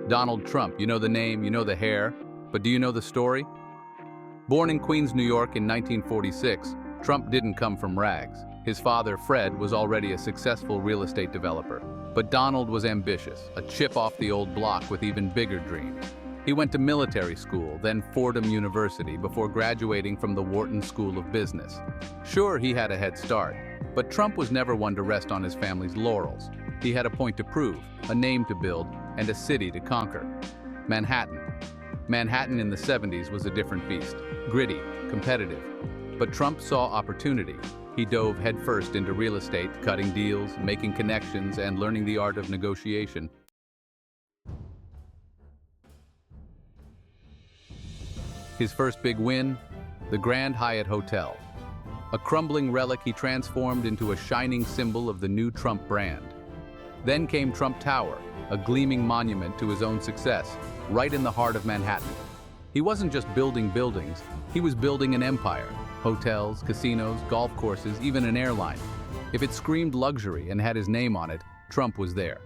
Donald Trump, you know the name, you know the hair, but do you know the story? Born in Queens, New York in 1946, Trump didn't come from rags. His father, Fred, was already a successful real estate developer. But Donald was ambitious, a chip off the old block with even bigger dreams. He went to military school, then Fordham University, before graduating from the Wharton School of Business. Sure, he had a head start, but Trump was never one to rest on his family's laurels. He had a point to prove, a name to build, and a city to conquer. Manhattan. Manhattan in the 70s was a different beast, gritty, competitive. But Trump saw opportunity. He dove headfirst into real estate, cutting deals, making connections, and learning the art of negotiation. His first big win? The Grand Hyatt Hotel. A crumbling relic he transformed into a shining symbol of the new Trump brand. Then came Trump Tower, a gleaming monument to his own success, right in the heart of Manhattan. He wasn't just building buildings, he was building an empire. Hotels, casinos, golf courses, even an airline. If it screamed luxury and had his name on it, Trump was there.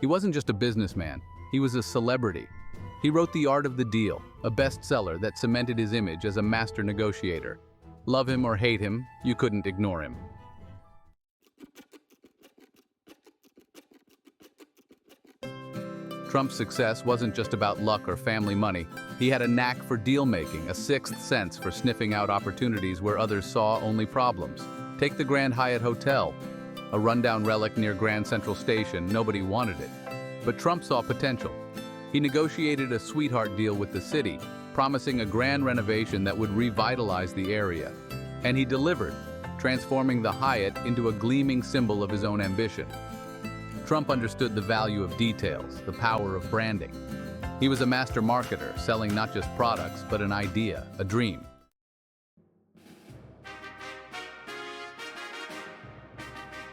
He wasn't just a businessman, he was a celebrity. He wrote The Art of the Deal, a bestseller that cemented his image as a master negotiator. Love him or hate him, you couldn't ignore him. Trump's success wasn't just about luck or family money. He had a knack for deal-making, a sixth sense for sniffing out opportunities where others saw only problems. Take the Grand Hyatt Hotel, a rundown relic near Grand Central Station. Nobody wanted it. But Trump saw potential. He negotiated a sweetheart deal with the city, promising a grand renovation that would revitalize the area. And he delivered, transforming the Hyatt into a gleaming symbol of his own ambition. Trump understood the value of details, the power of branding. He was a master marketer, selling not just products, but an idea, a dream.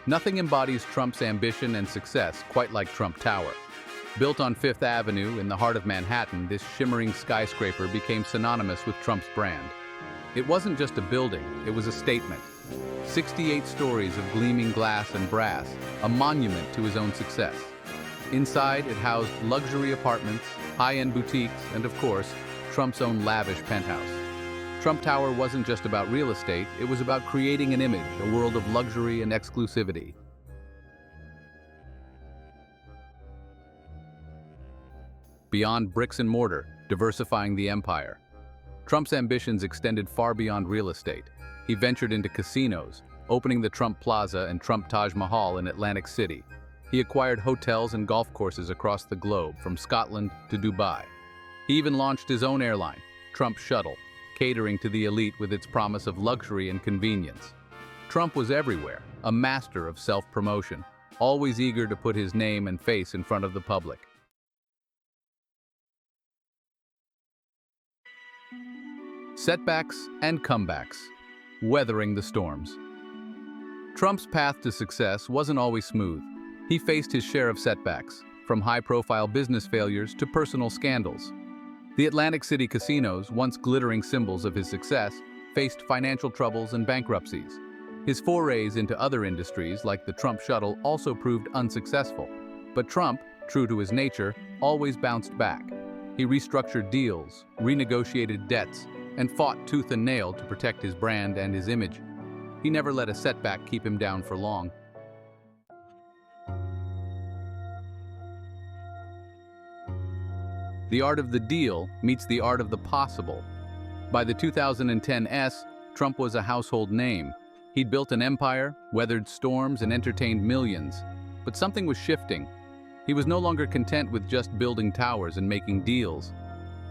Nothing embodies Trump's ambition and success quite like Trump Tower. Built on Fifth Avenue in the heart of Manhattan, this shimmering skyscraper became synonymous with Trump's brand. It wasn't just a building, it was a statement. 68 stories of gleaming glass and brass, a monument to his own success. Inside, it housed luxury apartments, high-end boutiques, and of course, Trump's own lavish penthouse. Trump Tower wasn't just about real estate, it was about creating an image, a world of luxury and exclusivity. Beyond bricks and mortar, diversifying the empire. Trump's ambitions extended far beyond real estate. He ventured into casinos, opening the Trump Plaza and Trump Taj Mahal in Atlantic City. He acquired hotels and golf courses across the globe, from Scotland to Dubai. He even launched his own airline, Trump Shuttle, catering to the elite with its promise of luxury and convenience. Trump was everywhere, a master of self-promotion, always eager to put his name and face in front of the public. Setbacks and comebacks. Weathering the storms. Trump's path to success wasn't always smooth. He faced his share of setbacks, from high-profile business failures to personal scandals. The Atlantic City casinos, once glittering symbols of his success, faced financial troubles and bankruptcies. His forays into other industries, like the Trump Shuttle, also proved unsuccessful. But Trump, true to his nature, always bounced back. He restructured deals, renegotiated debts, and fought tooth and nail to protect his brand and his image. He never let a setback keep him down for long. The art of the deal meets the art of the possible. By the 2010s, Trump was a household name. He'd built an empire, weathered storms, and entertained millions. But something was shifting. He was no longer content with just building towers and making deals.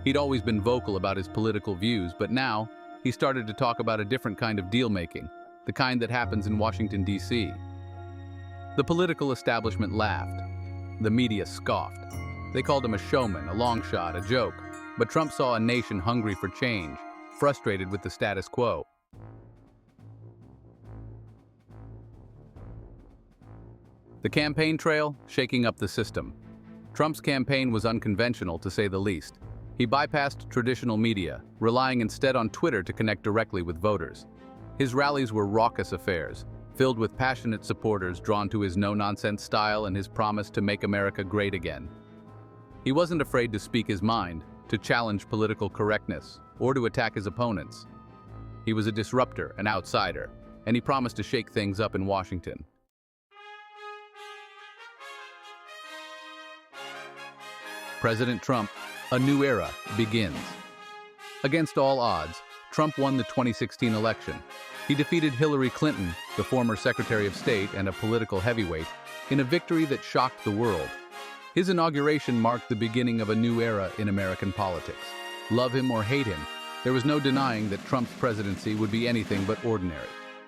He'd always been vocal about his political views, but now he started to talk about a different kind of deal-making, the kind that happens in Washington, D.C. The political establishment laughed. The media scoffed. They called him a showman, a long shot, a joke. But Trump saw a nation hungry for change, frustrated with the status quo. The campaign trail, shaking up the system. Trump's campaign was unconventional, to say the least. He bypassed traditional media, relying instead on Twitter to connect directly with voters. His rallies were raucous affairs, filled with passionate supporters drawn to his no-nonsense style and his promise to make America great again. He wasn't afraid to speak his mind, to challenge political correctness, or to attack his opponents. He was a disruptor, an outsider, and he promised to shake things up in Washington. President Trump, a new era begins. Against all odds, Trump won the 2016 election. He defeated Hillary Clinton, the former Secretary of State and a political heavyweight, in a victory that shocked the world. His inauguration marked the beginning of a new era in American politics. Love him or hate him, there was no denying that Trump's presidency would be anything but ordinary.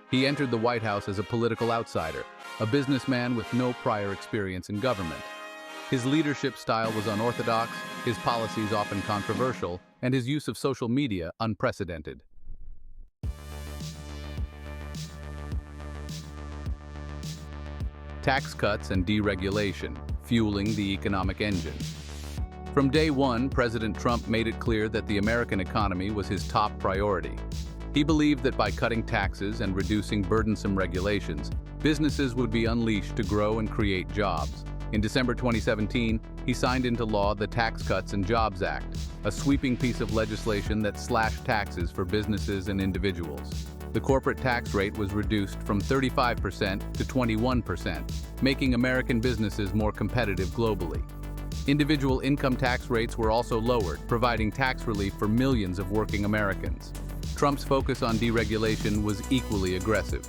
He entered the White House as a political outsider, a businessman with no prior experience in government. His leadership style was unorthodox, his policies often controversial, and his use of social media unprecedented. Tax cuts and deregulation, fueling the economic engine. From day one, President Trump made it clear that the American economy was his top priority. He believed that by cutting taxes and reducing burdensome regulations, businesses would be unleashed to grow and create jobs. In December 2017, he signed into law the Tax Cuts and Jobs Act, a sweeping piece of legislation that slashed taxes for businesses and individuals. The corporate tax rate was reduced from 35% to 21%, making American businesses more competitive globally. Individual income tax rates were also lowered, providing tax relief for millions of working Americans. Trump's focus on deregulation was equally aggressive.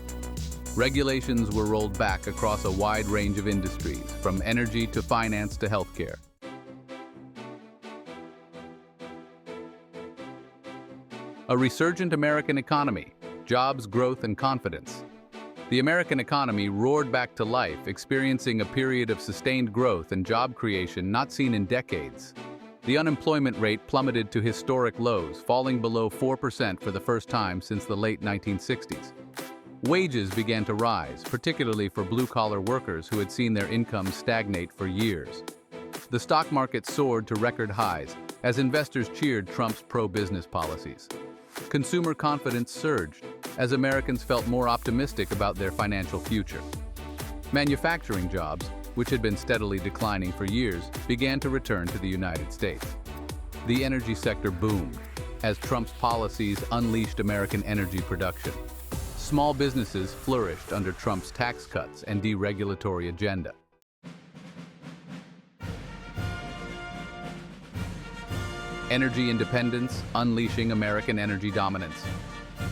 Regulations were rolled back across a wide range of industries, from energy to finance to healthcare. A resurgent American economy, jobs, growth, and confidence. The American economy roared back to life, experiencing a period of sustained growth and job creation not seen in decades. The unemployment rate plummeted to historic lows, falling below 4% for the first time since the late 1960s. Wages began to rise, particularly for blue-collar workers who had seen their incomes stagnate for years. The stock market soared to record highs as investors cheered Trump's pro-business policies. Consumer confidence surged as Americans felt more optimistic about their financial future. Manufacturing jobs, which had been steadily declining for years, began to return to the United States. The energy sector boomed as Trump's policies unleashed American energy production. Small businesses flourished under Trump's tax cuts and deregulatory agenda. Energy independence, unleashing American energy dominance.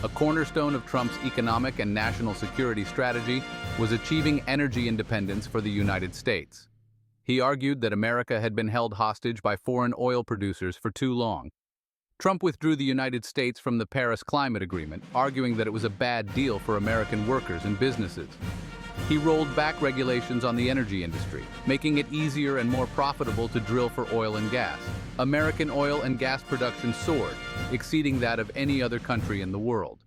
A cornerstone of Trump's economic and national security strategy was achieving energy independence for the United States. He argued that America had been held hostage by foreign oil producers for too long. Trump withdrew the United States from the Paris Climate Agreement, arguing that it was a bad deal for American workers and businesses. He rolled back regulations on the energy industry, making it easier and more profitable to drill for oil and gas. American oil and gas production soared, exceeding that of any other country in the world.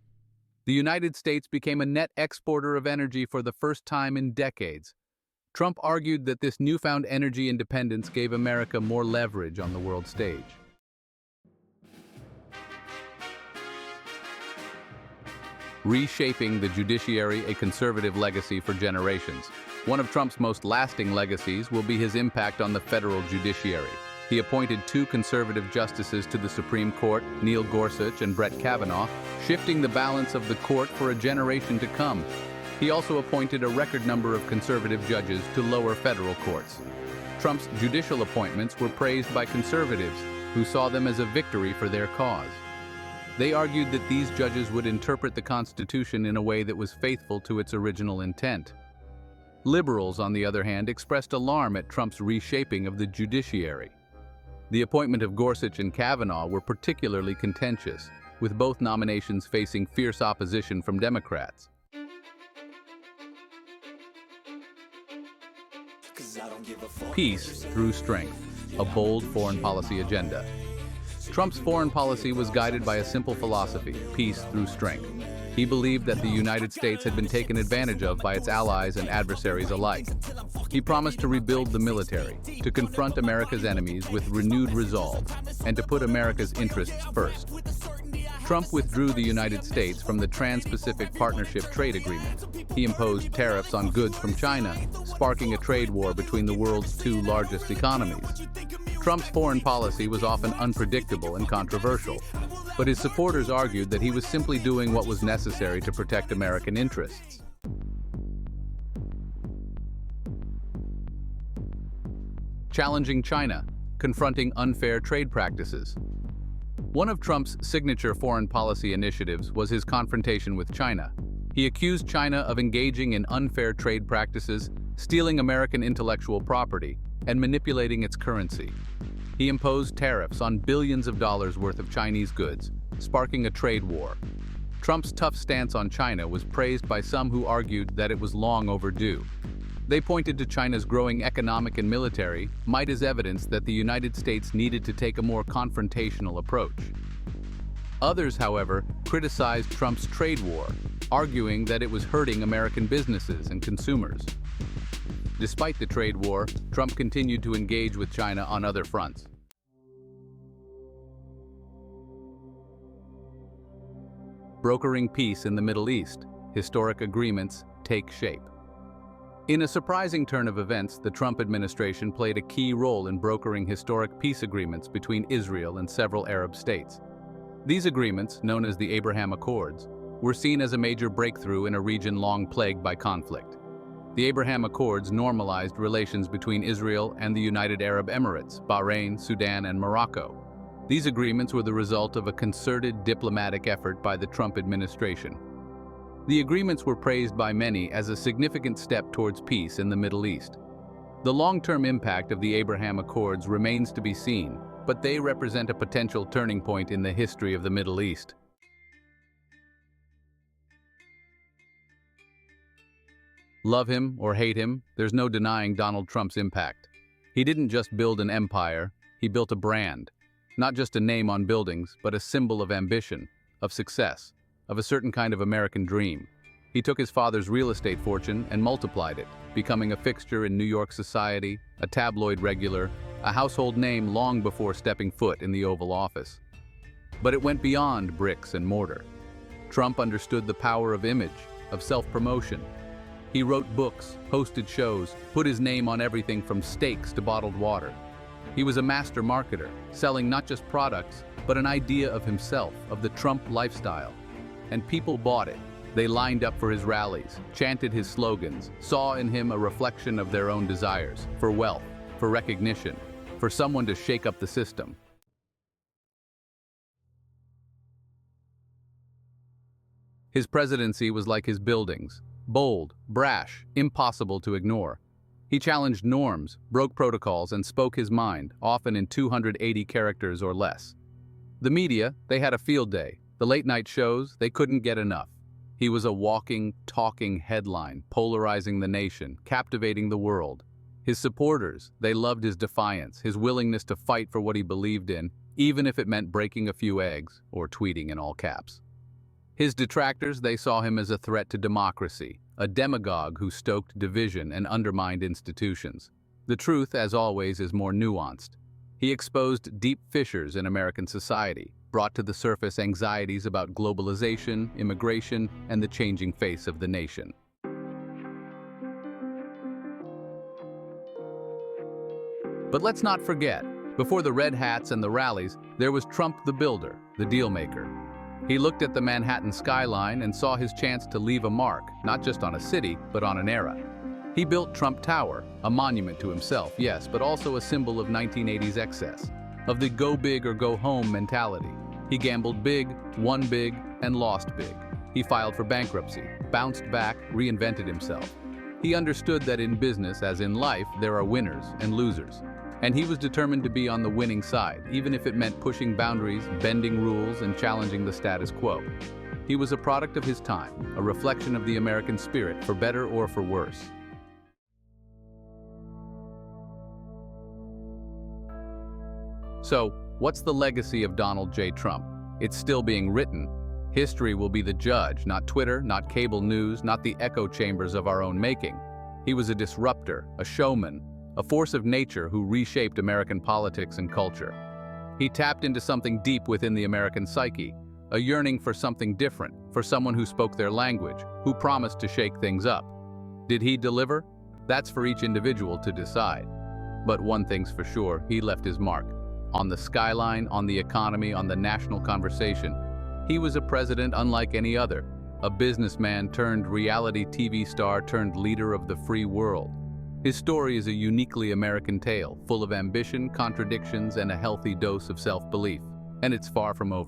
The United States became a net exporter of energy for the first time in decades. Trump argued that this newfound energy independence gave America more leverage on the world stage. Reshaping the judiciary, a conservative legacy for generations. One of Trump's most lasting legacies will be his impact on the federal judiciary. He appointed 2 conservative justices to the Supreme Court, Neil Gorsuch and Brett Kavanaugh, shifting the balance of the court for a generation to come. He also appointed a record number of conservative judges to lower federal courts. Trump's judicial appointments were praised by conservatives, who saw them as a victory for their cause. They argued that these judges would interpret the Constitution in a way that was faithful to its original intent. Liberals, on the other hand, expressed alarm at Trump's reshaping of the judiciary. The appointment of Gorsuch and Kavanaugh were particularly contentious, with both nominations facing fierce opposition from Democrats. Peace through strength, a bold foreign policy agenda. Trump's foreign policy was guided by a simple philosophy: peace through strength. He believed that the United States had been taken advantage of by its allies and adversaries alike. He promised to rebuild the military, to confront America's enemies with renewed resolve, and to put America's interests first. Trump withdrew the United States from the Trans-Pacific Partnership Trade Agreement. He imposed tariffs on goods from China, sparking a trade war between the world's 2 largest economies. Trump's foreign policy was often unpredictable and controversial, but his supporters argued that he was simply doing what was necessary to protect American interests. Challenging China, confronting unfair trade practices. One of Trump's signature foreign policy initiatives was his confrontation with China. He accused China of engaging in unfair trade practices, stealing American intellectual property, and manipulating its currency. He imposed tariffs on billions of dollars worth of Chinese goods, sparking a trade war. Trump's tough stance on China was praised by some who argued that it was long overdue. They pointed to China's growing economic and military might as evidence that the United States needed to take a more confrontational approach. Others, however, criticized Trump's trade war, arguing that it was hurting American businesses and consumers. Despite the trade war, Trump continued to engage with China on other fronts. Brokering peace in the Middle East, historic agreements take shape. In a surprising turn of events, the Trump administration played a key role in brokering historic peace agreements between Israel and several Arab states. These agreements, known as the Abraham Accords, were seen as a major breakthrough in a region long plagued by conflict. The Abraham Accords normalized relations between Israel and the United Arab Emirates, Bahrain, Sudan, and Morocco. These agreements were the result of a concerted diplomatic effort by the Trump administration. The agreements were praised by many as a significant step towards peace in the Middle East. The long-term impact of the Abraham Accords remains to be seen, but they represent a potential turning point in the history of the Middle East. Love him or hate him, there's no denying Donald Trump's impact. He didn't just build an empire, he built a brand. Not just a name on buildings, but a symbol of ambition, of success, of a certain kind of American dream. He took his father's real estate fortune and multiplied it, becoming a fixture in New York society, a tabloid regular, a household name long before stepping foot in the Oval Office. But it went beyond bricks and mortar. Trump understood the power of image, of self-promotion. He wrote books, hosted shows, put his name on everything from steaks to bottled water. He was a master marketer, selling not just products, but an idea of himself, of the Trump lifestyle. And people bought it. They lined up for his rallies, chanted his slogans, saw in him a reflection of their own desires, for wealth, for recognition, for someone to shake up the system. His presidency was like his buildings, bold, brash, impossible to ignore. He challenged norms, broke protocols, and spoke his mind, often in 280 characters or less. The media, they had a field day. The late-night shows, they couldn't get enough. He was a walking, talking headline, polarizing the nation, captivating the world. His supporters, they loved his defiance, his willingness to fight for what he believed in, even if it meant breaking a few eggs or tweeting in all caps. His detractors, they saw him as a threat to democracy, a demagogue who stoked division and undermined institutions. The truth, as always, is more nuanced. He exposed deep fissures in American society, brought to the surface anxieties about globalization, immigration, and the changing face of the nation. But let's not forget, before the red hats and the rallies, there was Trump the builder, the dealmaker. He looked at the Manhattan skyline and saw his chance to leave a mark, not just on a city, but on an era. He built Trump Tower, a monument to himself, yes, but also a symbol of 1980s excess, of the go big or go home mentality. He gambled big, won big, and lost big. He filed for bankruptcy, bounced back, reinvented himself. He understood that in business, as in life, there are winners and losers. And he was determined to be on the winning side, even if it meant pushing boundaries, bending rules, and challenging the status quo. He was a product of his time, a reflection of the American spirit, for better or for worse. So, what's the legacy of Donald J. Trump? It's still being written. History will be the judge, not Twitter, not cable news, not the echo chambers of our own making. He was a disruptor, a showman, a force of nature who reshaped American politics and culture. He tapped into something deep within the American psyche, a yearning for something different, for someone who spoke their language, who promised to shake things up. Did he deliver? That's for each individual to decide. But one thing's for sure, he left his mark. On the skyline, on the economy, on the national conversation. He was a president unlike any other, a businessman turned reality TV star turned leader of the free world. His story is a uniquely American tale, full of ambition, contradictions, and a healthy dose of self-belief. And it's far from over.